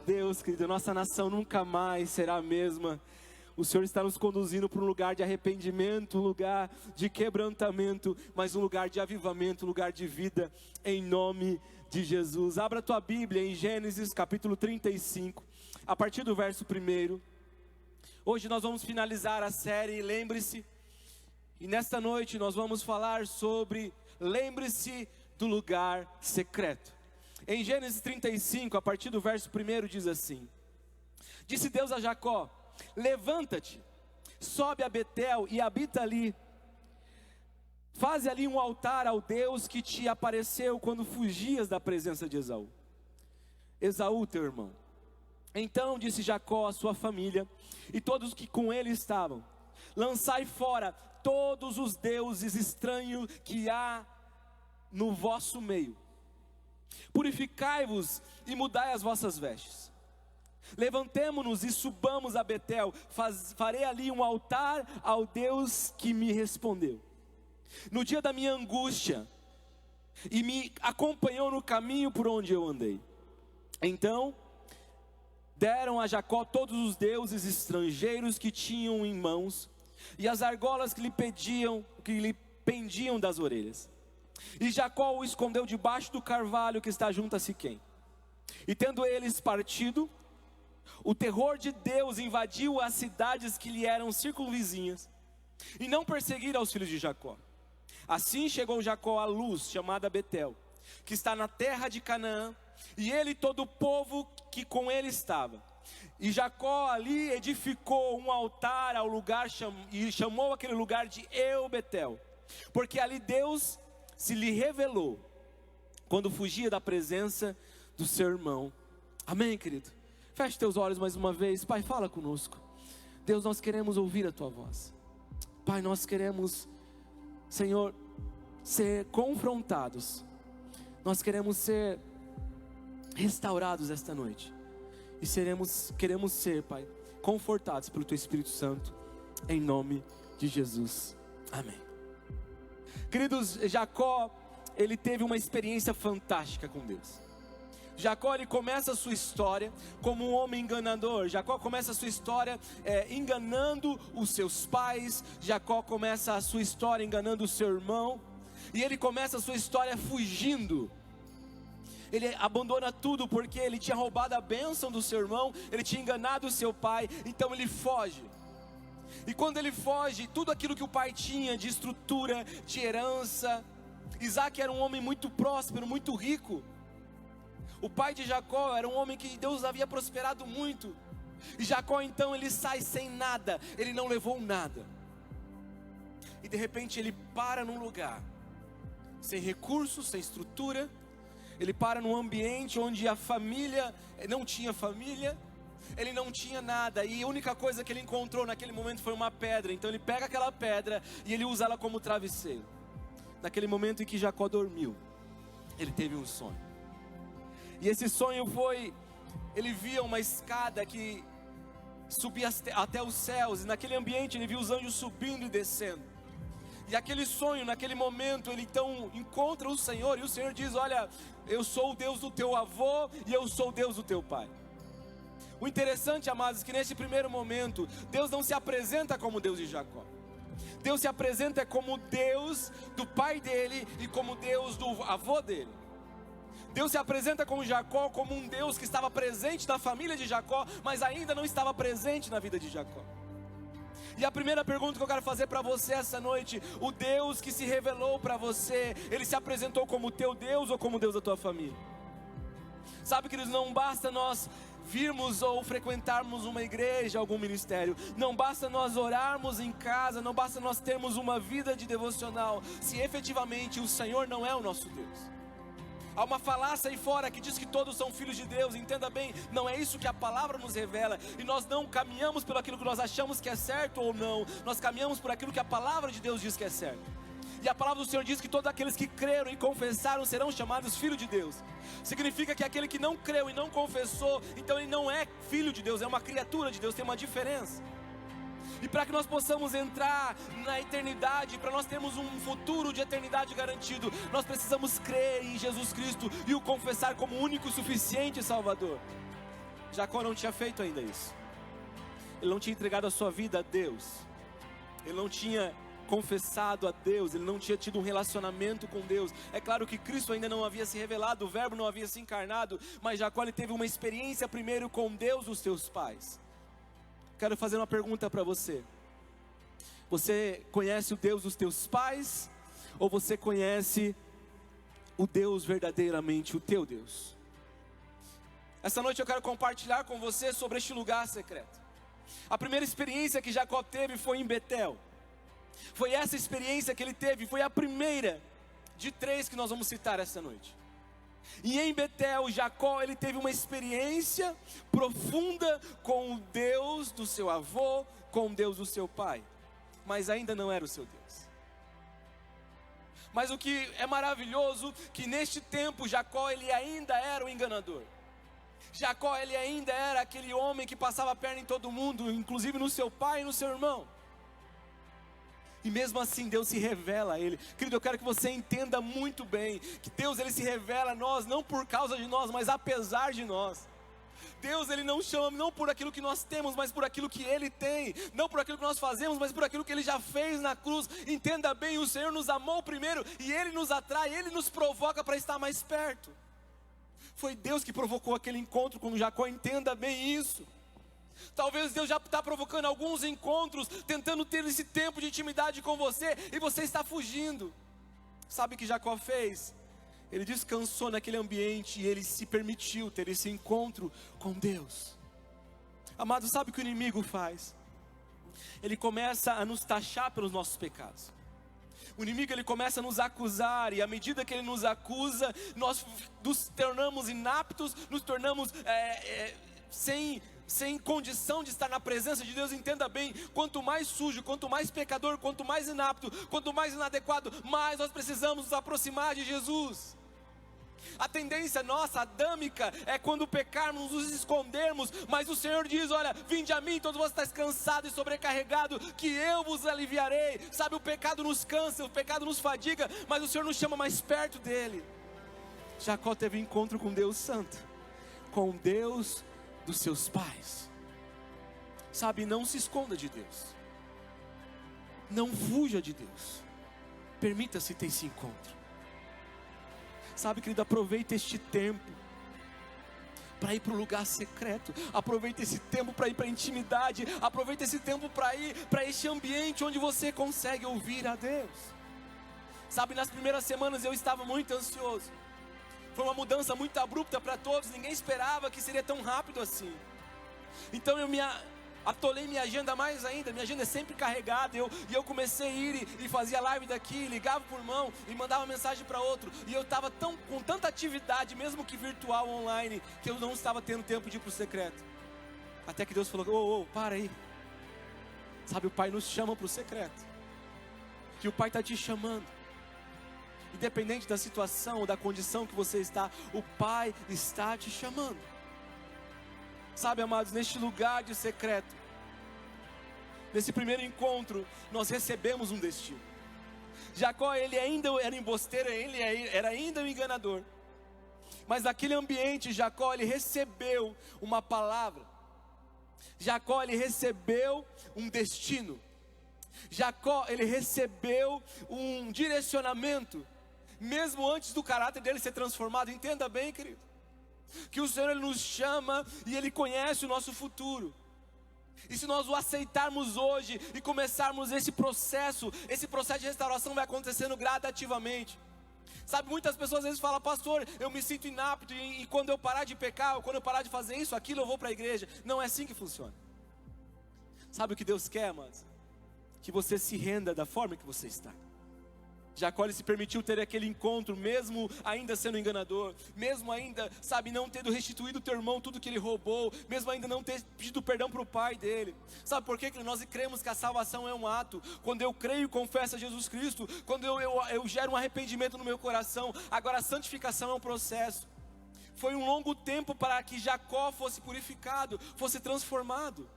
Deus, querido, nossa nação nunca mais será a mesma. O Senhor está nos conduzindo para um lugar de arrependimento, um lugar de quebrantamento, mas um lugar de avivamento, um lugar de vida, em nome de Jesus. Abra a tua Bíblia em Gênesis capítulo 35, a partir do verso 1. Hoje nós vamos finalizar a série Lembre-se, e nesta noite nós vamos falar sobre lembre-se do lugar secreto. Em Gênesis 35, a partir do verso 1 diz assim: Disse Deus a Jacó: levanta-te, sobe a Betel e habita ali. Faze ali um altar ao Deus que te apareceu quando fugias da presença de Esaú. Esaú, teu irmão. Então disse Jacó à sua família e todos que com ele estavam: lançai fora todos os deuses estranhos que há no vosso meio. Purificai-vos e mudai as vossas vestes. Levantemo-nos e subamos a Betel. Farei ali um altar ao Deus que me respondeu no dia da minha angústia e me acompanhou no caminho por onde eu andei. Então deram a Jacó todos os deuses estrangeiros que tinham em mãos e as argolas que lhe pendiam das orelhas. E Jacó o escondeu debaixo do carvalho que está junto a Siquém. E tendo eles partido, o terror de Deus invadiu as cidades que lhe eram circunvizinhas, e não perseguiram os filhos de Jacó. Assim chegou Jacó à luz, chamada Betel, que está na terra de Canaã, e ele e todo o povo que com ele estava. E Jacó ali edificou um altar ao lugar, e chamou aquele lugar de El-Betel, porque ali Deus se lhe revelou quando fugia da presença do seu irmão. Amém, querido? Feche teus olhos mais uma vez. Pai, fala conosco. Deus, nós queremos ouvir a tua voz. Pai, nós queremos, Senhor, ser confrontados. Nós queremos ser restaurados esta noite. E queremos ser, Pai, confortados pelo teu Espírito Santo, em nome de Jesus. Amém. Queridos, Jacó, ele teve uma experiência fantástica com Deus. Jacó, ele começa a sua história como um homem enganador. Jacó começa a sua história enganando os seus pais. Jacó começa a sua história enganando o seu irmão. E ele começa a sua história fugindo. Ele abandona tudo porque ele tinha roubado a bênção do seu irmão. Ele tinha enganado o seu pai, então ele foge. E quando ele foge, tudo aquilo que o pai tinha de estrutura, de herança. Isaac era um homem muito próspero, muito rico. O pai de Jacó era um homem que Deus havia prosperado muito. E Jacó então ele sai sem nada, ele não levou nada. E de repente ele para num lugar, sem recursos, sem estrutura. Ele para num ambiente onde a família não tinha família. Ele não tinha nada, e a única coisa que ele encontrou naquele momento foi uma pedra. Então ele pega aquela pedra e ele usa ela como travesseiro. Naquele momento em que Jacó dormiu, ele teve um sonho. E esse sonho foi, ele via uma escada que subia até os céus, e naquele ambiente ele viu os anjos subindo e descendo. E aquele sonho, naquele momento, ele então encontra o Senhor, e o Senhor diz: olha, eu sou o Deus do teu avô e eu sou o Deus do teu pai. O interessante, amados, é que nesse primeiro momento, Deus não se apresenta como Deus de Jacó. Deus se apresenta como Deus do pai dele e como Deus do avô dele. Deus se apresenta com Jacó como um Deus que estava presente na família de Jacó, mas ainda não estava presente na vida de Jacó. E a primeira pergunta que eu quero fazer para você essa noite: o Deus que se revelou para você, ele se apresentou como teu Deus ou como Deus da tua família? Sabe, queridos, não basta nós virmos ou frequentarmos uma igreja, algum ministério. Não basta nós orarmos em casa, não basta nós termos uma vida de devocional, se efetivamente o Senhor não é o nosso Deus. Há uma falácia aí fora que diz que todos são filhos de Deus. Entenda bem, não é isso que a palavra nos revela. E nós não caminhamos por aquilo que nós achamos que é certo ou não. Nós caminhamos por aquilo que a palavra de Deus diz que é certo. E a palavra do Senhor diz que todos aqueles que creram e confessaram serão chamados filhos de Deus. Significa que aquele que não creu e não confessou, então ele não é filho de Deus, é uma criatura de Deus, tem uma diferença. E para que nós possamos entrar na eternidade, para nós termos um futuro de eternidade garantido, nós precisamos crer em Jesus Cristo e o confessar como único, suficiente Salvador. Jacó não tinha feito ainda isso. Ele não tinha entregado a sua vida a Deus. Ele não tinha confessado a Deus, ele não tinha tido um relacionamento com Deus. É claro que Cristo ainda não havia se revelado, o verbo não havia se encarnado, mas Jacó ele teve uma experiência primeiro com Deus dos seus pais. Quero fazer uma pergunta para você. Você conhece o Deus dos teus pais? Ou você conhece o Deus verdadeiramente, o teu Deus? Essa noite eu quero compartilhar com você sobre este lugar secreto. A primeira experiência que Jacó teve foi em Betel. Foi essa experiência que ele teve, foi a primeira de 3 que nós vamos citar essa noite. E em Betel, Jacó, ele teve uma experiência profunda com o Deus do seu avô, com o Deus do seu pai. Mas ainda não era o seu Deus. Mas o que é maravilhoso, que neste tempo Jacó, ele ainda era o enganador. Jacó, ele ainda era aquele homem que passava a perna em todo mundo, inclusive no seu pai e no seu irmão. E mesmo assim Deus se revela a ele. Querido, eu quero que você entenda muito bem que Deus ele se revela a nós não por causa de nós, mas apesar de nós. Deus ele não chama não por aquilo que nós temos, mas por aquilo que Ele tem. Não por aquilo que nós fazemos, mas por aquilo que Ele já fez na cruz. Entenda bem, o Senhor nos amou primeiro e Ele nos atrai, Ele nos provoca para estar mais perto. Foi Deus que provocou aquele encontro com Jacó, entenda bem isso. Talvez Deus já está provocando alguns encontros, tentando ter esse tempo de intimidade com você, e você está fugindo. Sabe o que Jacó fez? Ele descansou naquele ambiente e ele se permitiu ter esse encontro com Deus. Amado, sabe o que o inimigo faz? Ele começa a nos taxar pelos nossos pecados. O inimigo ele começa a nos acusar, e à medida que ele nos acusa, nós nos tornamos inaptos, nos tornamos sem condição de estar na presença de Deus. Entenda bem, quanto mais sujo, quanto mais pecador, quanto mais inapto, quanto mais inadequado, mais nós precisamos nos aproximar de Jesus. A tendência nossa, adâmica, é quando pecarmos, nos escondermos, mas o Senhor diz, olha, vinde a mim, todos vós estáis cansados e sobrecarregados, que eu vos aliviarei. Sabe, o pecado nos cansa, o pecado nos fadiga, mas o Senhor nos chama mais perto dele. Jacó teve um encontro com Deus Santo, com Deus dos seus pais. Sabe, não se esconda de Deus, não fuja de Deus, permita-se ter esse encontro. Sabe, querido, aproveita este tempo para ir para o lugar secreto. Aproveita esse tempo para ir para a intimidade. Aproveita esse tempo para ir para este ambiente onde você consegue ouvir a Deus. Sabe, nas primeiras semanas eu estava muito ansioso. Foi uma mudança abrupta para todos. Ninguém esperava que seria tão rápido assim. Então eu atolei minha agenda mais ainda. Minha agenda é sempre carregada. E eu comecei a ir e fazia live daqui, ligava por mão e mandava mensagem para outro. E eu estava com tanta atividade, mesmo que virtual, online, que eu não estava tendo tempo de ir para o secreto. Até que Deus falou, para aí. Sabe, o Pai nos chama para o secreto. Que o Pai está te chamando. Independente da situação ou da condição que você está, o Pai está te chamando. Sabe, amados, neste lugar de secreto, nesse primeiro encontro, nós recebemos um destino. Jacó, ele ainda era embosteiro, ele era ainda um enganador. Mas naquele ambiente, Jacó, ele recebeu uma palavra. Jacó, ele recebeu um destino. Jacó, ele recebeu um direcionamento, mesmo antes do caráter dele ser transformado. Entenda bem, querido, que o Senhor ele nos chama e Ele conhece o nosso futuro. E se nós o aceitarmos hoje e começarmos esse processo de restauração vai acontecendo gradativamente. Sabe, muitas pessoas às vezes falam, pastor, eu me sinto inapto e quando eu parar de pecar, ou quando eu parar de fazer isso, aquilo, eu vou para a igreja. Não é assim que funciona. Sabe o que Deus quer, amados? Que você se renda da forma que você está. Jacó ele se permitiu ter aquele encontro, mesmo ainda sendo enganador, mesmo ainda, sabe, não tendo restituído o teu irmão tudo que ele roubou, mesmo ainda não ter pedido perdão para o pai dele. Sabe por quê? Que nós cremos que a salvação é um ato. Quando eu creio e confesso a Jesus Cristo, quando eu gero um arrependimento no meu coração. Agora a santificação é um processo. Foi um longo tempo para que Jacó fosse purificado, fosse transformado.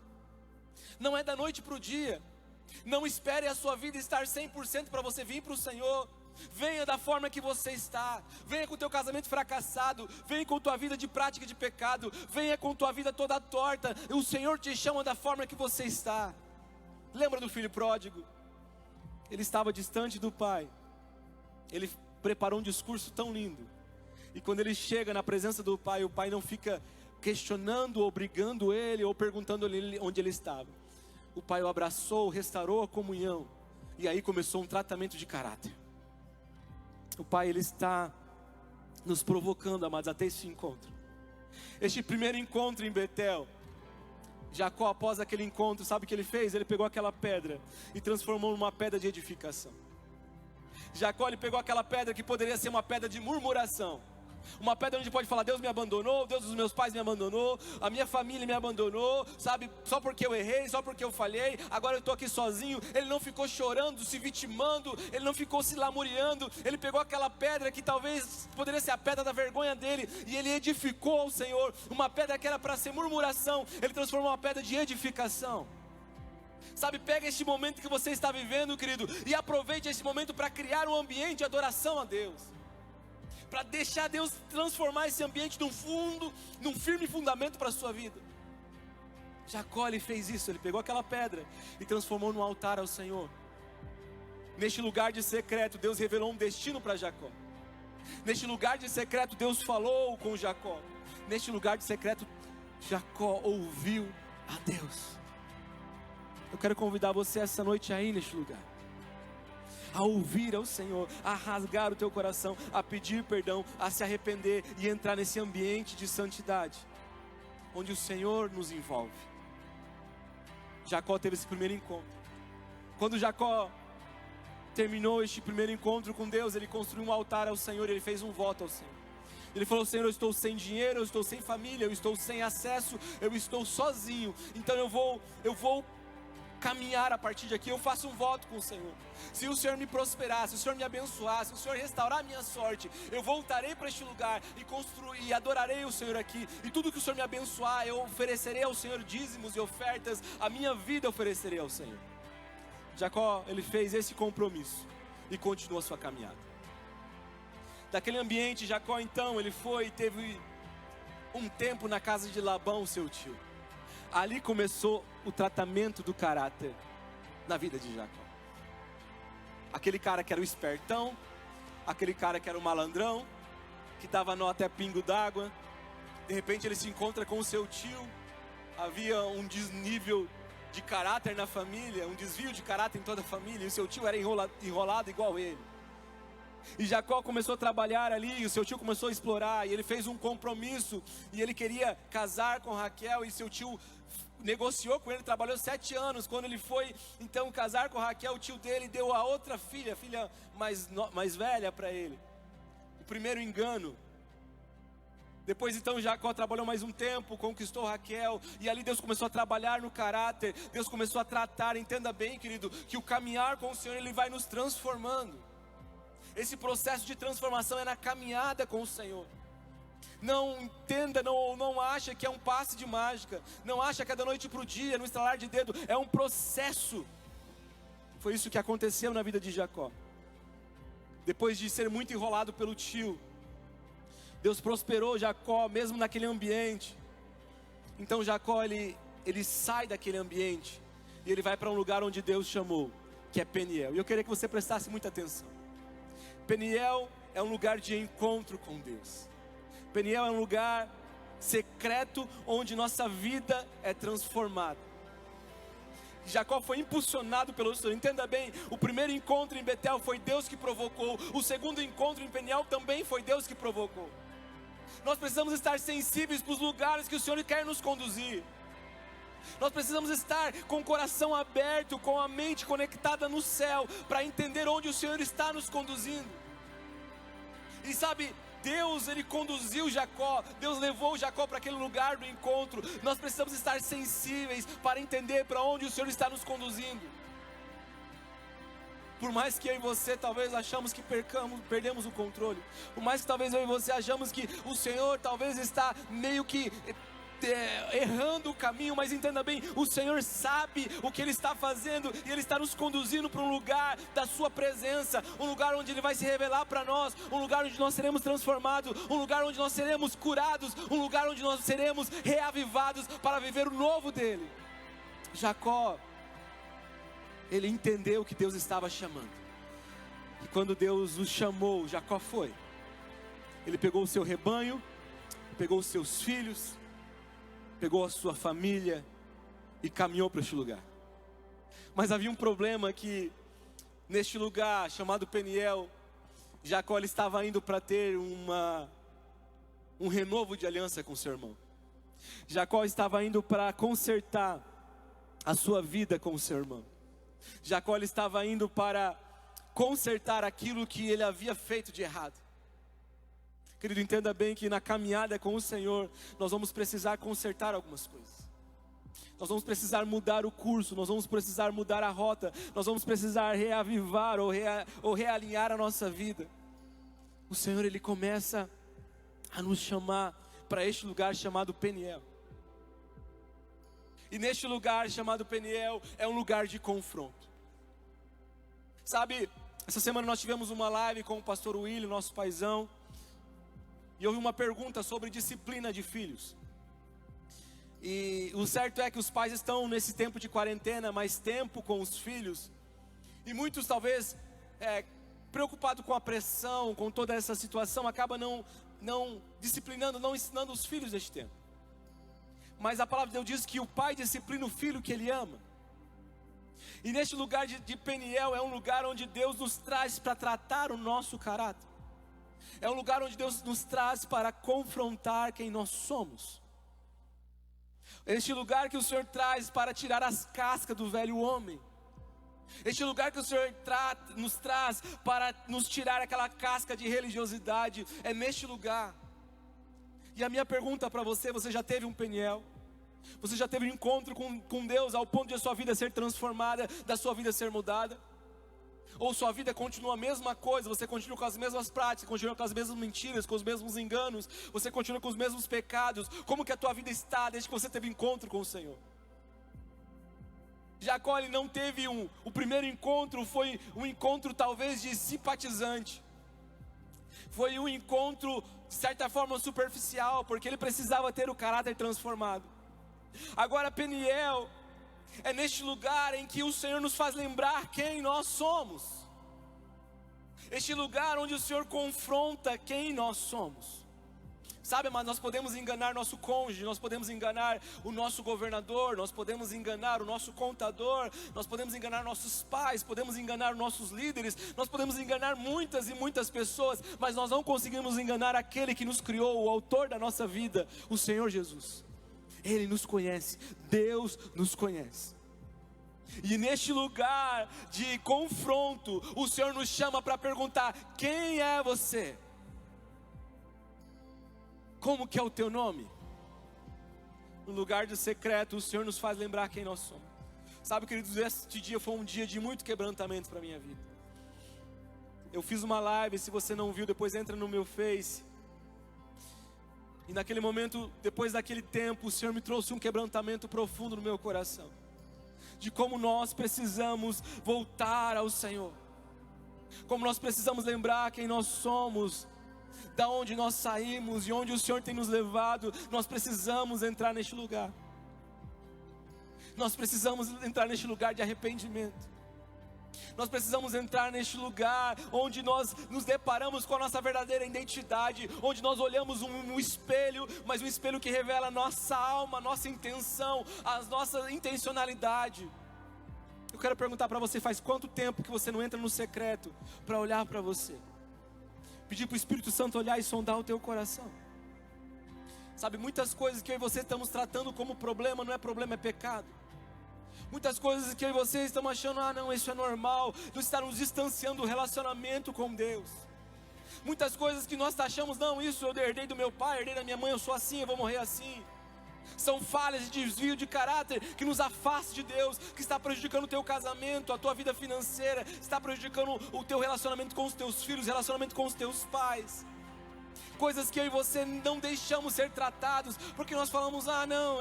Não é da noite para o dia. Não espere a sua vida estar 100% para você vir para o Senhor. Venha da forma que você está. Venha com o teu casamento fracassado. Venha com tua vida de prática de pecado. Venha com tua vida toda torta. O Senhor te chama da forma que você está. Lembra do filho pródigo? Ele estava distante do pai. Ele preparou um discurso tão lindo. E quando ele chega na presença do pai, o pai não fica questionando, obrigando ele ou perguntando ele onde ele estava. O pai o abraçou, restaurou a comunhão. E aí começou um tratamento de caráter. O pai, ele está nos provocando, amados, até esse encontro. Este primeiro encontro em Betel, Jacó, após aquele encontro, sabe o que ele fez? Ele pegou aquela pedra e transformou numa pedra de edificação. Jacó, ele pegou aquela pedra que poderia ser uma pedra de murmuração. Uma pedra onde pode falar: Deus me abandonou, Deus dos meus pais me abandonou, a minha família me abandonou, sabe, só porque eu errei, só porque eu falhei, agora eu estou aqui sozinho. Ele não ficou chorando, se vitimando, ele não ficou se lamuriando. Ele pegou aquela pedra que talvez poderia ser a pedra da vergonha dele, e ele edificou ao Senhor. Uma pedra que era para ser murmuração, ele transformou uma pedra de edificação. Sabe, pega este momento que você está vivendo, querido, e aproveite esse momento para criar um ambiente de adoração a Deus, para deixar Deus transformar esse ambiente num firme fundamento para a sua vida. Jacó, ele fez isso, ele pegou aquela pedra e transformou num altar ao Senhor. Neste lugar de secreto, Deus revelou um destino para Jacó. Neste lugar de secreto, Deus falou com Jacó. Neste lugar de secreto, Jacó ouviu a Deus. Eu quero convidar você essa noite aí neste lugar, a ouvir ao Senhor, a rasgar o teu coração, a pedir perdão, a se arrepender e entrar nesse ambiente de santidade, onde o Senhor nos envolve. Jacó teve esse primeiro encontro. Quando Jacó terminou este primeiro encontro com Deus, ele construiu um altar ao Senhor, ele fez um voto ao Senhor. Ele falou: Senhor, eu estou sem dinheiro, eu estou sem família, eu estou sem acesso, eu estou sozinho, então eu vou caminhar a partir de aqui. Eu faço um voto com o Senhor. Se o Senhor me prosperar, se o Senhor me abençoar, se o Senhor restaurar a minha sorte, eu voltarei para este lugar e construir e adorarei o Senhor aqui. E tudo que o Senhor me abençoar, eu oferecerei ao Senhor dízimos e ofertas. A minha vida eu oferecerei ao Senhor. Jacó, ele fez esse compromisso e continuou a sua caminhada. Daquele ambiente, Jacó então, ele foi e teve um tempo na casa de Labão, seu tio. Ali começou o tratamento do caráter na vida de Jacó. Aquele cara que era o espertão, aquele cara que era o malandrão, que dava nó até pingo d'água, de repente ele se encontra com o seu tio. Havia um desnível de caráter na família, um desvio de caráter em toda a família, e o seu tio era enrolado igual ele. E Jacó começou a trabalhar ali, e o seu tio começou a explorar, e ele fez um compromisso, e ele queria casar com Raquel, e seu tio negociou com ele, trabalhou 7 anos. Quando ele foi então casar com Raquel, o tio dele deu a outra filha, a filha mais velha para ele. O primeiro engano. Depois então Jacó trabalhou mais um tempo, conquistou Raquel, e ali Deus começou a trabalhar no caráter, Deus começou a tratar. Entenda bem, querido, que o caminhar com o Senhor, ele vai nos transformando. Esse processo de transformação é na caminhada com o Senhor. Não entenda, não acha que é um passe de mágica, não acha que é da noite para o dia, no estalar de dedo, é um processo. Foi isso que aconteceu na vida de Jacó. Depois de ser muito enrolado pelo tio, Deus prosperou Jacó, mesmo naquele ambiente. Então Jacó, ele sai daquele ambiente, e ele vai para um lugar onde Deus chamou, que é Peniel. E eu queria que você prestasse muita atenção. Peniel é um lugar de encontro com Deus. Peniel é um lugar secreto onde nossa vida é transformada. Jacó foi impulsionado pelo Senhor. Entenda bem, o primeiro encontro em Betel foi Deus que provocou. O segundo encontro em Peniel também foi Deus que provocou. Nós precisamos estar sensíveis para os lugares que o Senhor quer nos conduzir. Nós precisamos estar com o coração aberto, com a mente conectada no céu, para entender onde o Senhor está nos conduzindo. E sabe, Deus, ele conduziu Jacó, Deus levou Jacó para aquele lugar do encontro. Nós precisamos estar sensíveis para entender para onde o Senhor está nos conduzindo. Por mais que eu e você talvez achamos que perdemos o controle, por mais que talvez eu e você achamos que o Senhor talvez está meio que errando o caminho, mas entenda bem, o Senhor sabe o que Ele está fazendo, e Ele está nos conduzindo para um lugar da sua presença, um lugar onde Ele vai se revelar para nós, um lugar onde nós seremos transformados, um lugar onde nós seremos curados, um lugar onde nós seremos reavivados para viver o novo dEle. Jacó, ele entendeu que Deus estava chamando, e quando Deus o chamou, Jacó foi. Ele pegou o seu rebanho, pegou os seus filhos, pegou a sua família e caminhou para este lugar. Mas havia um problema, que neste lugar chamado Peniel, Jacó ele estava indo para ter um renovo de aliança com seu irmão. Jacó estava indo para consertar a sua vida com o seu irmão. Jacó ele estava indo para consertar aquilo que ele havia feito de errado. Querido, entenda bem que na caminhada com o Senhor, nós vamos precisar consertar algumas coisas. Nós vamos precisar mudar o curso, nós vamos precisar mudar a rota, nós vamos precisar reavivar ou realinhar a nossa vida. O Senhor ele começa a nos chamar para este lugar chamado Peniel. E neste lugar chamado Peniel é um lugar de confronto. Sabe, essa semana nós tivemos uma live com o pastor William, nosso paizão. E houve uma pergunta sobre disciplina de filhos. E o certo é que os pais estão nesse tempo de quarentena, mais tempo com os filhos. E muitos talvez, preocupados com a pressão, com toda essa situação, acabam não disciplinando, não ensinando os filhos neste tempo. Mas a palavra de Deus diz que o pai disciplina o filho que ele ama. E neste lugar de Peniel é um lugar onde Deus nos traz para tratar o nosso caráter. É um lugar onde Deus nos traz para confrontar quem nós somos. Este lugar que o Senhor traz para tirar as cascas do velho homem. Este lugar que o Senhor nos traz para nos tirar aquela casca de religiosidade. É neste lugar. E a minha pergunta para você: você já teve um Peniel? Você já teve um encontro com Deus ao ponto de a sua vida ser transformada, da sua vida ser mudada? Ou sua vida continua a mesma coisa, você continua com as mesmas práticas, continua com as mesmas mentiras, com os mesmos enganos, você continua com os mesmos pecados? Como que a tua vida está desde que você teve encontro com o Senhor? Jacó ele não teve o primeiro encontro, foi um encontro talvez de simpatizante. Foi um encontro de certa forma superficial, porque ele precisava ter o caráter transformado. Agora Peniel é neste lugar em que o Senhor nos faz lembrar quem nós somos. Este lugar onde o Senhor confronta quem nós somos. Sabe, mas nós podemos enganar nosso cônjuge, nós podemos enganar o nosso governador, nós podemos enganar o nosso contador, nós podemos enganar nossos pais, podemos enganar nossos líderes, nós podemos enganar muitas e muitas pessoas, mas nós não conseguimos enganar aquele que nos criou, o autor da nossa vida, o Senhor Jesus. Ele nos conhece, Deus nos conhece. E neste lugar de confronto, o Senhor nos chama para perguntar: quem é você? Como que é o teu nome? No lugar do secreto, o Senhor nos faz lembrar quem nós somos. Sabe, queridos, este dia foi um dia de muito quebrantamento para a minha vida. Eu fiz uma live, se você não viu, depois entra no meu Face. E naquele momento, depois daquele tempo, o Senhor me trouxe um quebrantamento profundo no meu coração. De como nós precisamos voltar ao Senhor. Como nós precisamos lembrar quem nós somos, da onde nós saímos e onde o Senhor tem nos levado. Nós precisamos entrar neste lugar. Nós precisamos entrar neste lugar de arrependimento. Nós precisamos entrar neste lugar onde nós nos deparamos com a nossa verdadeira identidade, onde nós olhamos um espelho, mas um espelho que revela a nossa alma, a nossa intenção, a nossa intencionalidade. Eu quero perguntar para você: faz quanto tempo que você não entra no secreto para olhar para você? Pedir para o Espírito Santo olhar e sondar o teu coração. Sabe, muitas coisas que eu e você estamos tratando como problema, não é problema, é pecado. Muitas coisas que eu e você estamos achando: ah não, isso é normal. Nós estamos nos distanciando do relacionamento com Deus. Muitas coisas que nós achamos: não, isso eu herdei do meu pai, herdei da minha mãe, eu sou assim, eu vou morrer assim. São falhas de desvio de caráter que nos afastam de Deus, que está prejudicando o teu casamento, a tua vida financeira, está prejudicando o teu relacionamento com os teus filhos, relacionamento com os teus pais. coisas que eu e você não deixamos ser tratados, porque nós falamos, não,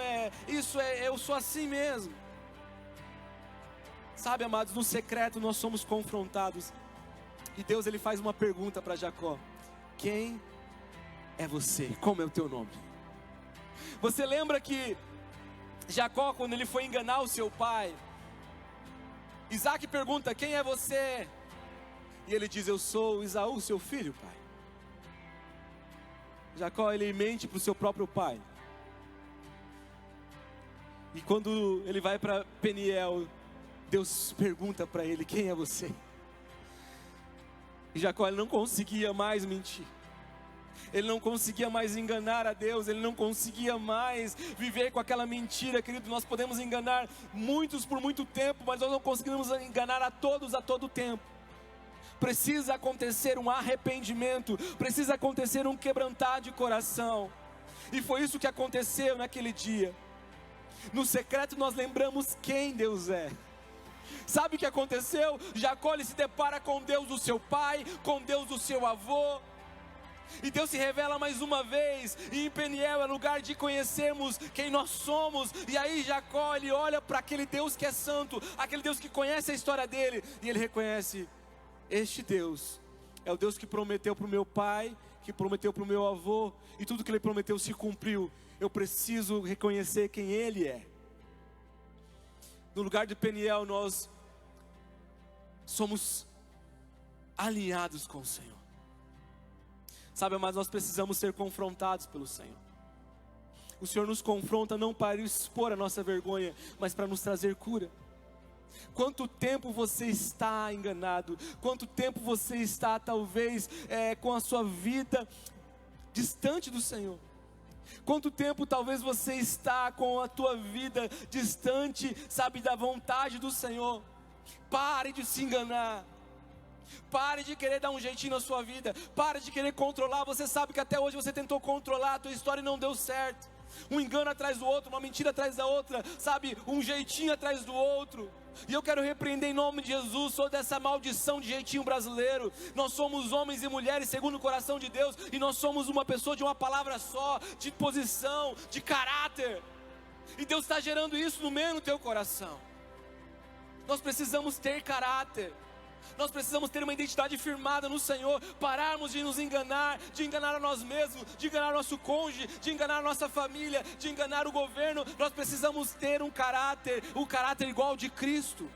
eu sou assim mesmo. Sabe, amados, no secreto nós somos confrontados, e Deus ele faz uma pergunta para Jacó: quem é você? Como é o teu nome? Você lembra que Jacó, quando ele foi enganar o seu pai, Isaac pergunta: quem é você? E ele diz: eu sou Esaú, seu filho, pai. Jacó, ele mente para o seu próprio pai. E quando ele vai para Peniel, Deus pergunta para ele: quem é você? E Jacó, ele não conseguia mais mentir. Ele não conseguia mais enganar a Deus. Ele não conseguia mais viver com aquela mentira, querido. Nós podemos enganar muitos por muito tempo, mas nós não conseguimos enganar a todos a todo tempo. Precisa acontecer um arrependimento, precisa acontecer um quebrantar de coração. E foi isso que aconteceu naquele dia. No secreto nós lembramos quem Deus é. Sabe o que aconteceu? Jacó ele se depara com Deus do seu pai, com Deus do seu avô. E Deus se revela mais uma vez, e em Peniel é lugar de conhecermos quem nós somos. E aí Jacó ele olha para aquele Deus que é santo, aquele Deus que conhece a história dele, e ele reconhece: este Deus é o Deus que prometeu para o meu pai, que prometeu para o meu avô, e tudo que ele prometeu se cumpriu. Eu preciso reconhecer quem ele é. No lugar de Peniel nós somos alinhados com o Senhor. Sabe, mas nós precisamos ser confrontados pelo Senhor. O Senhor nos confronta não para expor a nossa vergonha, mas para nos trazer cura. Quanto tempo você está enganado? Quanto tempo você está talvez com a sua vida distante do Senhor? Quanto tempo talvez você está com a tua vida distante, sabe, da vontade do Senhor? Pare de se enganar. Pare de querer dar um jeitinho na sua vida. Pare de querer controlar. Você sabe que até hoje você tentou controlar a tua história e não deu certo. Um engano atrás do outro, uma mentira atrás da outra, sabe, um jeitinho atrás do outro. E eu quero repreender em nome de Jesus toda essa maldição de jeitinho brasileiro. Nós somos homens e mulheres segundo o coração de Deus, e nós somos uma pessoa de uma palavra só, de posição, de caráter. E Deus está gerando isso no meio do teu coração. Nós precisamos ter caráter. Nós precisamos ter uma identidade firmada no Senhor, pararmos de nos enganar, de enganar a nós mesmos, de enganar nosso cônjuge, de enganar a nossa família, de enganar o governo. Nós precisamos ter um caráter igual ao de Cristo.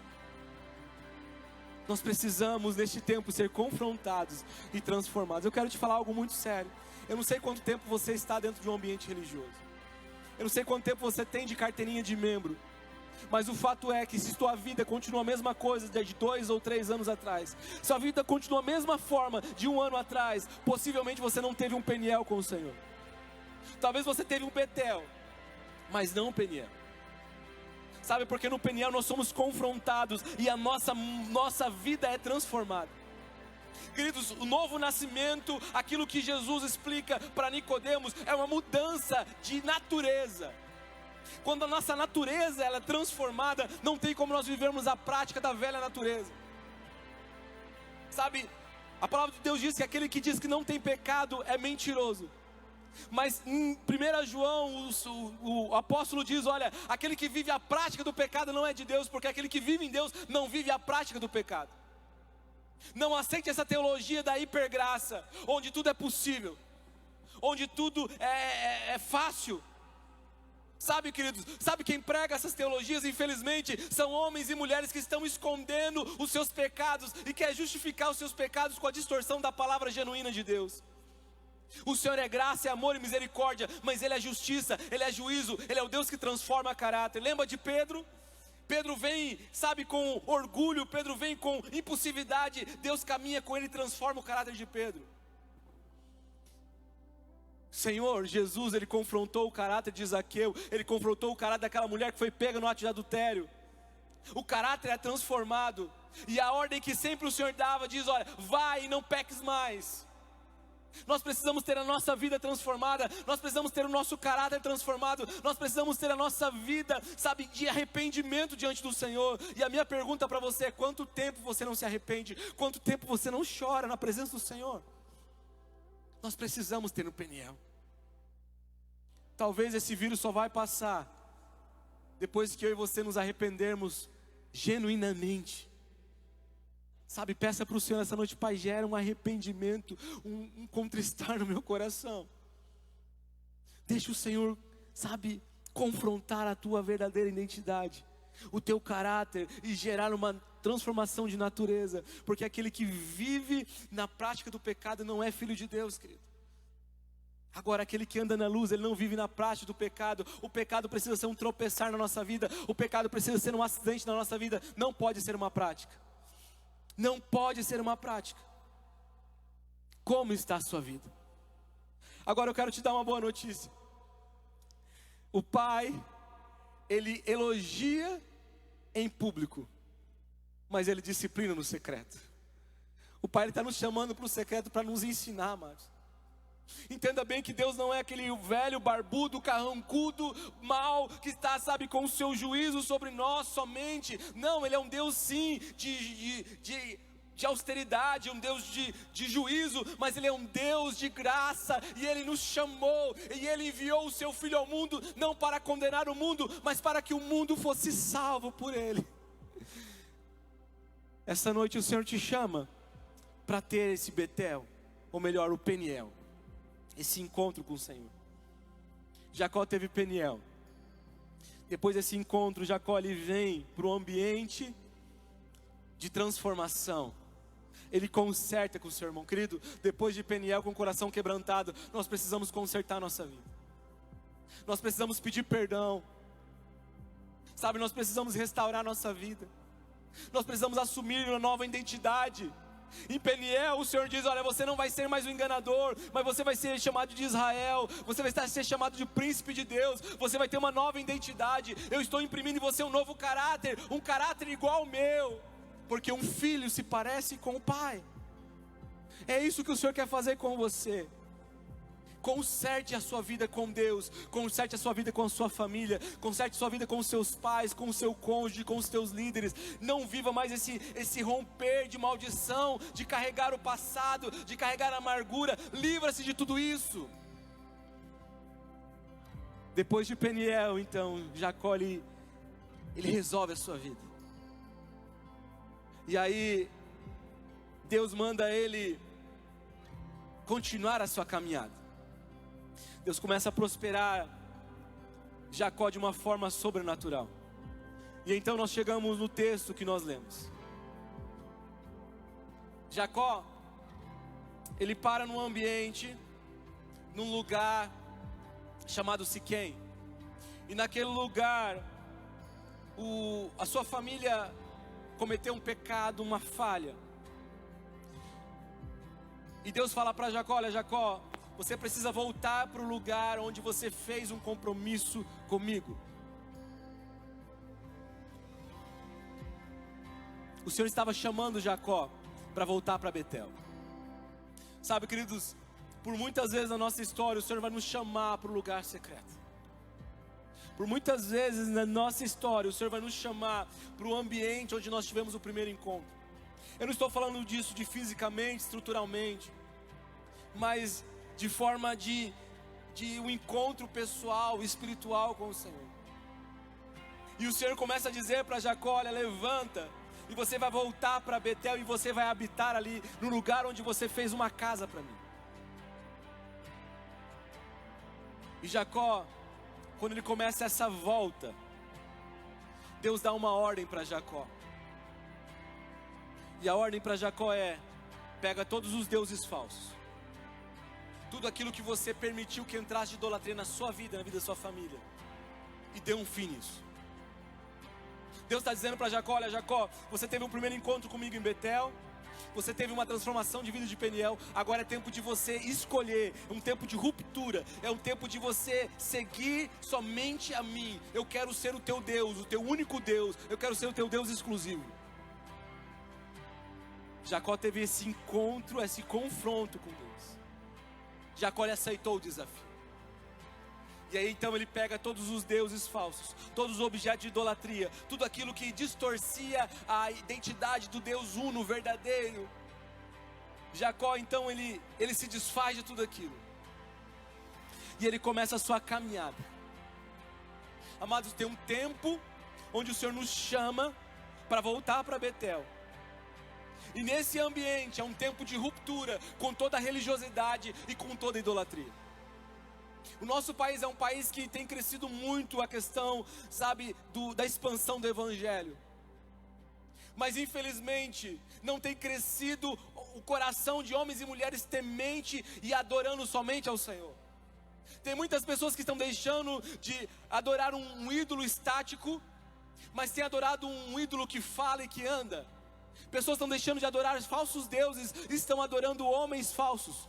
Nós precisamos neste tempo ser confrontados e transformados. Eu quero te falar algo muito sério. Eu não sei quanto tempo você está dentro de um ambiente religioso. Eu não sei quanto tempo você tem de carteirinha de membro. Mas o fato é que se sua vida continua a mesma coisa de 2 ou 3 anos atrás, sua vida continua a mesma forma de 1 ano atrás, possivelmente você não teve um Peniel com o Senhor. Talvez você teve um Betel, mas não um Peniel. Sabe, porque no Peniel nós somos confrontados e a nossa vida é transformada. Queridos, o novo nascimento, aquilo que Jesus explica para Nicodemos, é uma mudança de natureza. Quando a nossa natureza ela é transformada, não tem como nós vivermos a prática da velha natureza. Sabe, a palavra de Deus diz que aquele que diz que não tem pecado é mentiroso. Mas em 1 João, o apóstolo diz: olha, aquele que vive a prática do pecado não é de Deus, porque aquele que vive em Deus não vive a prática do pecado. Não aceite essa teologia da hipergraça, onde tudo é possível, onde tudo é fácil. Sabe, queridos, sabe quem prega essas teologias, infelizmente, são homens e mulheres que estão escondendo os seus pecados e quer justificar os seus pecados com a distorção da palavra genuína de Deus. O Senhor é graça, é amor e misericórdia, mas Ele é justiça, Ele é juízo, Ele é o Deus que transforma caráter. Lembra de Pedro? Pedro vem, sabe, com orgulho, Pedro vem com impulsividade, Deus caminha com ele e transforma o caráter de Pedro. Senhor Jesus, Ele confrontou o caráter de Zaqueu, Ele confrontou o caráter daquela mulher que foi pega no ato de adultério. O caráter é transformado, e a ordem que sempre o Senhor dava diz: olha, vai e não peques mais. Nós precisamos ter a nossa vida transformada, nós precisamos ter o nosso caráter transformado, nós precisamos ter a nossa vida, sabe, de arrependimento diante do Senhor. E a minha pergunta para você é: quanto tempo você não se arrepende? Quanto tempo você não chora na presença do Senhor? Nós precisamos ter no Peniel. Talvez esse vírus só vai passar depois que eu e você nos arrependermos genuinamente. Sabe, peça para o Senhor essa noite: Pai, gera um arrependimento, um contristar no meu coração. Deixa o Senhor, sabe, confrontar a tua verdadeira identidade, o teu caráter, e gerar uma transformação de natureza. Porque aquele que vive na prática do pecado não é filho de Deus, querido. Agora, aquele que anda na luz, ele não vive na prática do pecado. O pecado precisa ser um tropeçar na nossa vida. O pecado precisa ser um acidente na nossa vida. Não pode ser uma prática. Não pode ser uma prática. Como está a sua vida? Agora eu quero te dar uma boa notícia. O Pai, Ele elogia em público, mas Ele disciplina no secreto. O Pai está nos chamando para o secreto para nos ensinar, amados. Entenda bem que Deus não é aquele velho barbudo, carrancudo, mau, que está, sabe, com o seu juízo sobre nós somente. Não, Ele é um Deus sim, de austeridade, um Deus de juízo, mas Ele é um Deus de graça, e Ele nos chamou, e Ele enviou o seu Filho ao mundo, não para condenar o mundo, mas para que o mundo fosse salvo por Ele. Essa noite o Senhor te chama para ter esse Betel, ou melhor, o Peniel, esse encontro com o Senhor. Jacó teve Peniel. Depois desse encontro, Jacó ele vem para o ambiente de transformação. Ele conserta com o seu irmão. Querido, depois de Peniel, com o coração quebrantado, nós precisamos consertar a nossa vida. Nós precisamos pedir perdão. Sabe, nós precisamos restaurar a nossa vida. Nós precisamos assumir uma nova identidade. Em Peniel o Senhor diz: olha, você não vai ser mais um enganador, mas você vai ser chamado de Israel. Você vai ser chamado de príncipe de Deus. Você vai ter uma nova identidade. Eu estou imprimindo em você um novo caráter, um caráter igual ao meu, porque um filho se parece com o pai. É isso que o Senhor quer fazer com você. Conserte a sua vida com Deus, conserte a sua vida com a sua família, conserte a sua vida com os seus pais, com o seu cônjuge, com os teus líderes. Não viva mais esse romper de maldição, de carregar o passado, de carregar a amargura. Livra-se de tudo isso. Depois de Peniel, então, Jacó ele resolve a sua vida. E aí Deus manda ele continuar a sua caminhada. Deus começa a prosperar Jacó de uma forma sobrenatural. E então nós chegamos no texto que nós lemos. Jacó, ele para num ambiente, num lugar chamado Siquém. E naquele lugar, a sua família cometeu um pecado, uma falha. E Deus fala para Jacó: olha, Jacó, você precisa voltar para o lugar onde você fez um compromisso comigo. O Senhor estava chamando Jacó para voltar para Betel. Sabe, queridos, por muitas vezes na nossa história o Senhor vai nos chamar para o lugar secreto. Por muitas vezes na nossa história o Senhor vai nos chamar para o ambiente onde nós tivemos o primeiro encontro. Eu não estou falando disso de fisicamente, estruturalmente, mas de forma de um encontro pessoal, espiritual com o Senhor. E o Senhor começa a dizer para Jacó: olha, levanta, e você vai voltar para Betel, e você vai habitar ali, no lugar onde você fez uma casa para mim. E Jacó, quando ele começa essa volta, Deus dá uma ordem para Jacó. E a ordem para Jacó é: pega todos os deuses falsos, tudo aquilo que você permitiu que entrasse de idolatria na sua vida, na vida da sua família, e dê um fim nisso. Deus está dizendo para Jacó: olha, Jacó, você teve um primeiro encontro comigo em Betel, você teve uma transformação de vida de Peniel. Agora é tempo de você escolher, é um tempo de ruptura, é um tempo de você seguir somente a mim. Eu quero ser o teu Deus, o teu único Deus, eu quero ser o teu Deus exclusivo. Jacó teve esse encontro, esse confronto com Deus. Jacó aceitou o desafio. E aí então ele pega todos os deuses falsos, todos os objetos de idolatria, tudo aquilo que distorcia a identidade do Deus uno, verdadeiro. Jacó então ele se desfaz de tudo aquilo. E ele começa a sua caminhada. Amados, tem um tempo onde o Senhor nos chama para voltar para Betel. E nesse ambiente é um tempo de ruptura com toda a religiosidade e com toda a idolatria. O nosso país é um país que tem crescido muito a questão, sabe, da expansão do Evangelho. Mas infelizmente não tem crescido o coração de homens e mulheres temente e adorando somente ao Senhor. Tem muitas pessoas que estão deixando de adorar um ídolo estático, mas têm adorado um ídolo que fala e que anda. Pessoas estão deixando de adorar falsos deuses e estão adorando homens falsos.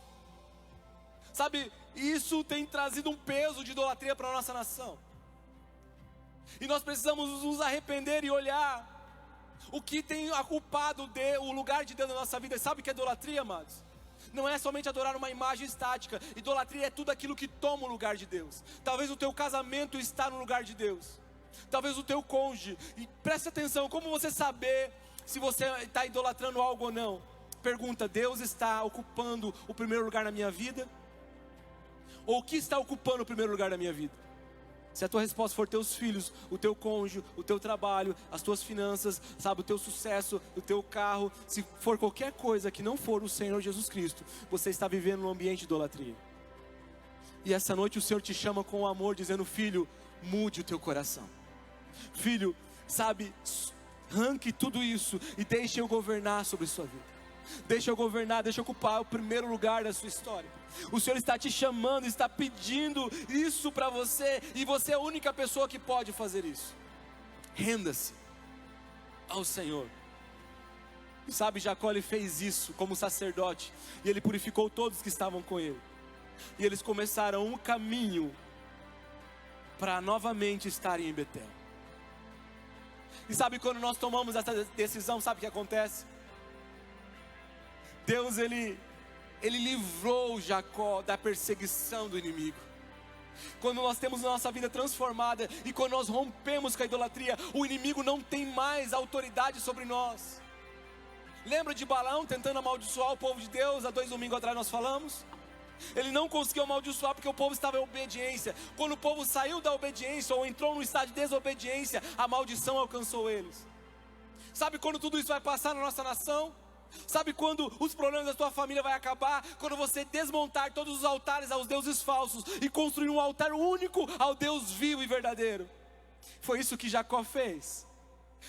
Sabe, isso tem trazido um peso de idolatria para a nossa nação. E nós precisamos nos arrepender e olhar o que tem ocupado o lugar de Deus na nossa vida. Sabe o que é idolatria, amados? Não é somente adorar uma imagem estática. Idolatria é tudo aquilo que toma o lugar de Deus. Talvez o teu casamento está no lugar de Deus. Talvez o teu cônjuge. E preste atenção, como você saber se você está idolatrando algo ou não? Pergunta: Deus está ocupando o primeiro lugar na minha vida? Ou o que está ocupando o primeiro lugar na minha vida? Se a tua resposta for teus filhos, o teu cônjuge, o teu trabalho, as tuas finanças, sabe, o teu sucesso, o teu carro, se for qualquer coisa que não for o Senhor Jesus Cristo, você está vivendo num ambiente de idolatria. E essa noite o Senhor te chama com amor, dizendo: filho, mude o teu coração. Filho, sabe, arranque tudo isso e deixe eu governar sobre a sua vida. Deixa eu governar, deixa eu ocupar o primeiro lugar da sua história. O Senhor está te chamando, está pedindo isso para você, e você é a única pessoa que pode fazer isso. Renda-se ao Senhor. E sabe, Jacó, ele fez isso como sacerdote, e ele purificou todos que estavam com ele. E eles começaram um caminho para novamente estarem em Betel. E sabe, quando nós tomamos essa decisão, sabe o que acontece? Deus, ele livrou Jacó da perseguição do inimigo. Quando nós temos a nossa vida transformada e quando nós rompemos com a idolatria, o inimigo não tem mais autoridade sobre nós. Lembra de Balaão tentando amaldiçoar o povo de Deus? Há 2 domingos atrás nós falamos. Ele não conseguiu amaldiçoar porque o povo estava em obediência. Quando o povo saiu da obediência ou entrou no estado de desobediência, a maldição alcançou eles. Sabe quando tudo isso vai passar na nossa nação? Sabe quando os problemas da tua família vai acabar? Quando você desmontar todos os altares aos deuses falsos e construir um altar único ao Deus vivo e verdadeiro. Foi isso que Jacó fez.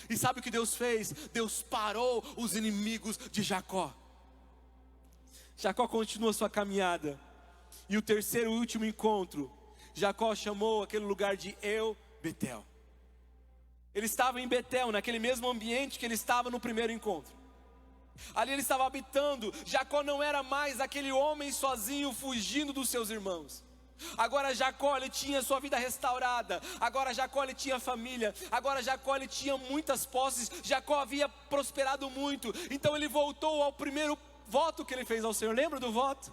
E sabe o que Deus fez? Deus parou os inimigos de Jacó. Jacó continua sua caminhada. E o terceiro e último encontro, Jacó chamou aquele lugar de Betel. Ele estava em Betel, naquele mesmo ambiente que ele estava no primeiro encontro. Ali ele estava habitando. Jacó não era mais aquele homem sozinho fugindo dos seus irmãos. Agora Jacó, ele tinha sua vida restaurada. Agora Jacó, ele tinha família. Agora Jacó, ele tinha muitas posses. Jacó havia prosperado muito. Então ele voltou ao primeiro voto que ele fez ao Senhor. Lembra do voto?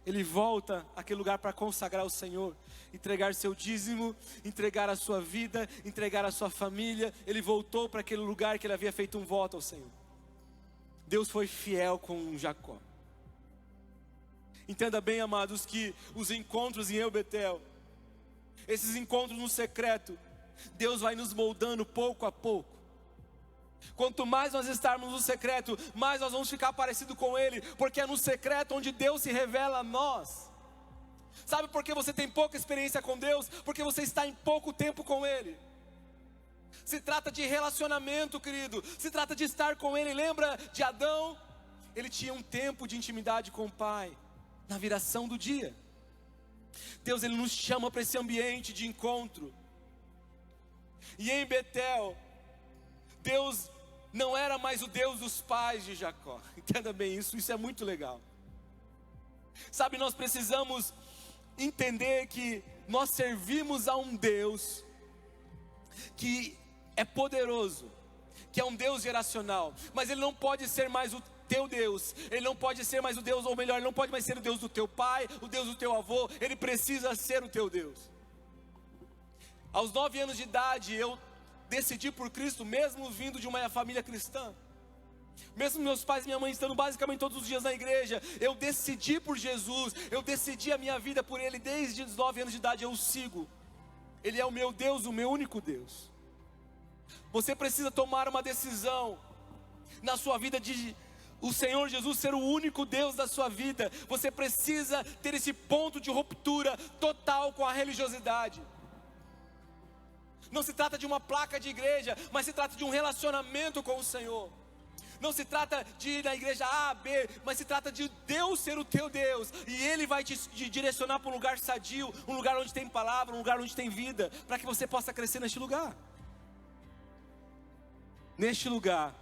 Ele volta àquele lugar para consagrar ao Senhor, entregar seu dízimo, entregar a sua vida, entregar a sua família. Ele voltou para aquele lugar que ele havia feito um voto ao Senhor. Deus foi fiel com Jacó. Entenda bem, amados, que os encontros em Betel, esses encontros no secreto, Deus vai nos moldando pouco a pouco. Quanto mais nós estarmos no secreto, mais nós vamos ficar parecidos com Ele, porque é no secreto onde Deus se revela a nós. Sabe por que você tem pouca experiência com Deus? Porque você está em pouco tempo com Ele. Se trata de relacionamento, querido. Se trata de estar com Ele. Lembra de Adão? Ele tinha um tempo de intimidade com o Pai, na viração do dia. Deus, Ele nos chama para esse ambiente de encontro. E em Betel, Deus não era mais o Deus dos pais de Jacó. Entenda bem isso, isso é muito legal. Sabe, nós precisamos entender que nós servimos a um Deus que é poderoso, que é um Deus geracional, mas Ele não pode ser mais o teu Deus. Ele não pode ser mais o Deus, ou melhor, Ele não pode mais ser o Deus do teu pai, o Deus do teu avô. Ele precisa ser o teu Deus. Aos 9 anos de idade, eu decidi por Cristo, mesmo vindo de uma família cristã. Mesmo meus pais e minha mãe estando basicamente todos os dias na igreja, eu decidi por Jesus, eu decidi a minha vida por Ele. Desde os 9 anos de idade eu o sigo. Ele é o meu Deus, o meu único Deus. Você precisa tomar uma decisão na sua vida de o Senhor Jesus ser o único Deus da sua vida. Você precisa ter esse ponto de ruptura total com a religiosidade. Não se trata de uma placa de igreja, mas se trata de um relacionamento com o Senhor. Não se trata de ir na igreja A, B, mas se trata de Deus ser o teu Deus. E Ele vai te direcionar para um lugar sadio, um lugar onde tem palavra, um lugar onde tem vida, para que você possa crescer neste lugar. Neste lugar,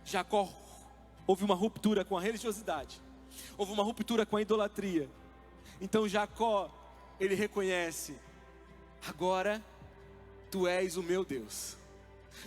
Jacó houve uma ruptura com a religiosidade, houve uma ruptura com a idolatria. Então Jacó, ele reconhece: agora tu és o meu Deus.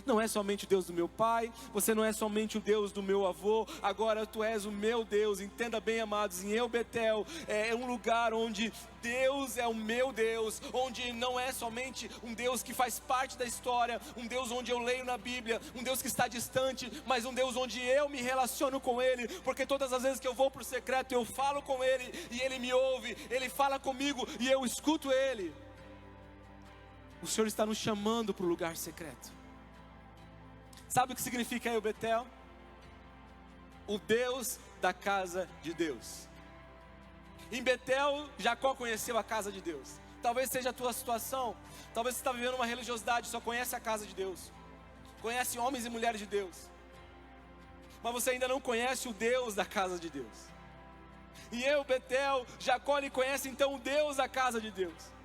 Não é somente o Deus do meu pai, você não é somente o Deus do meu avô, agora tu és o meu Deus. Entenda bem, amados, em El Betel é um lugar onde Deus é o meu Deus, onde não é somente um Deus que faz parte da história, um Deus onde eu leio na Bíblia, um Deus que está distante, mas um Deus onde eu me relaciono com Ele, porque todas as vezes que eu vou para o secreto, eu falo com Ele, e Ele me ouve, Ele fala comigo, e eu escuto Ele. O Senhor está nos chamando para o lugar secreto. Sabe o que significa El Betel? O Deus da casa de Deus. Em Betel, Jacó conheceu a casa de Deus. Talvez seja a tua situação. Talvez você está vivendo uma religiosidade, só conhece a casa de Deus, conhece homens e mulheres de Deus, mas você ainda não conhece o Deus da casa de Deus. Em El Betel, Jacó lhe conhece então o Deus da casa de Deus.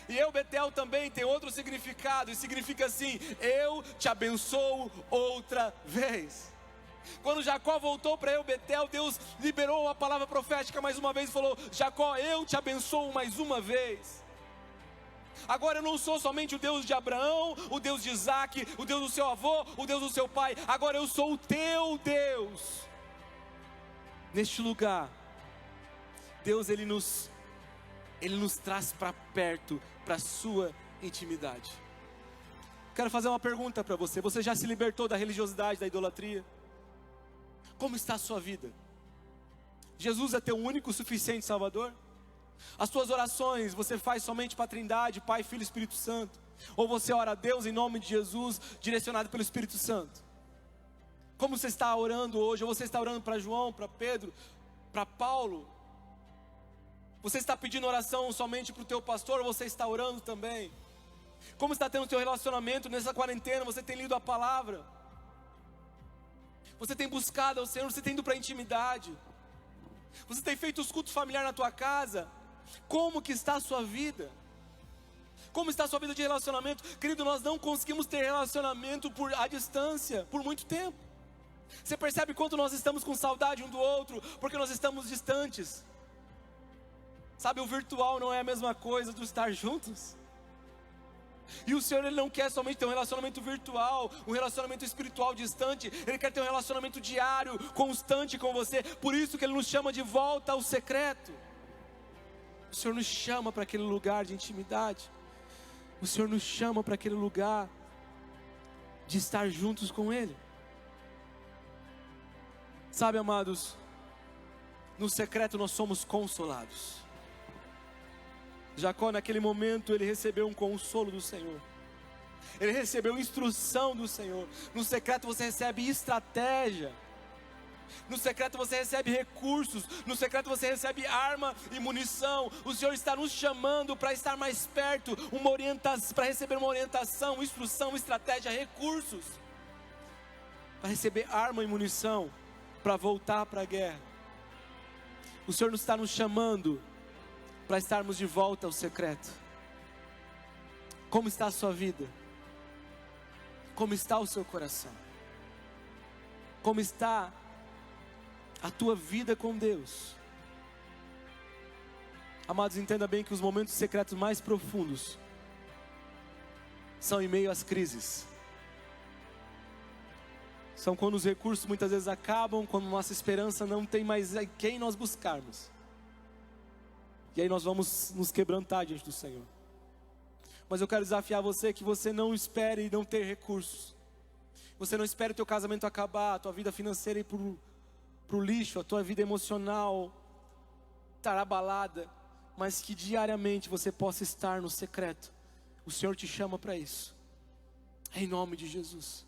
E El Betel também tem outro significado, e significa assim: eu te abençoo outra vez. Quando Jacó voltou para El Betel, Deus liberou uma palavra profética mais uma vez e falou: Jacó, eu te abençoo mais uma vez. Agora eu não sou somente o Deus de Abraão, o Deus de Isaac, o Deus do seu avô, o Deus do seu pai. Agora eu sou o teu Deus. Neste lugar, Deus ele nos traz para perto, para a sua intimidade. Quero fazer uma pergunta para você. Você já se libertou da religiosidade, da idolatria? Como está a sua vida? Jesus é teu único, suficiente Salvador? As tuas orações você faz somente para a Trindade, Pai, Filho e Espírito Santo? Ou você ora a Deus em nome de Jesus, direcionado pelo Espírito Santo? Como você está orando hoje? Ou você está orando para João, para Pedro, para Paulo? Você está pedindo oração somente para o teu pastor, ou você está orando também? Como está tendo o teu relacionamento nessa quarentena? Você tem lido a palavra? Você tem buscado ao Senhor? Você tem ido para a intimidade? Você tem feito os cultos familiares na tua casa? Como que está a sua vida? Como está a sua vida de relacionamento? Querido, nós não conseguimos ter relacionamento à distância por muito tempo. Você percebe quanto nós estamos com saudade um do outro, porque nós estamos distantes. Sabe, o virtual não é a mesma coisa do estar juntos. E o Senhor, Ele não quer somente ter um relacionamento virtual, um relacionamento espiritual distante. Ele quer ter um relacionamento diário, constante com você. Por isso que Ele nos chama de volta ao secreto. O Senhor nos chama para aquele lugar de intimidade. O Senhor nos chama para aquele lugar de estar juntos com Ele. Sabe, amados, no secreto nós somos consolados. Jacó, naquele momento, ele recebeu um consolo do Senhor. Ele recebeu instrução do Senhor. No secreto você recebe estratégia. No secreto você recebe recursos. No secreto você recebe arma e munição. O Senhor está nos chamando para estar mais perto, para receber uma orientação, instrução, estratégia, recursos, para receber arma e munição, para voltar para a guerra. O Senhor está nos chamando para estarmos de volta ao secreto. Como está a sua vida? Como está o seu coração? Como está a tua vida com Deus? Amados, entenda bem que os momentos secretos mais profundos são em meio às crises. São quando os recursos muitas vezes acabam, quando nossa esperança não tem mais a quem nós buscarmos. E aí nós vamos nos quebrantar diante do Senhor. Mas eu quero desafiar você que você não espere não ter recursos. Você não espere o teu casamento acabar, a tua vida financeira ir pro lixo, a tua vida emocional estar abalada, mas que diariamente você possa estar no secreto. O Senhor te chama para isso. Em nome de Jesus.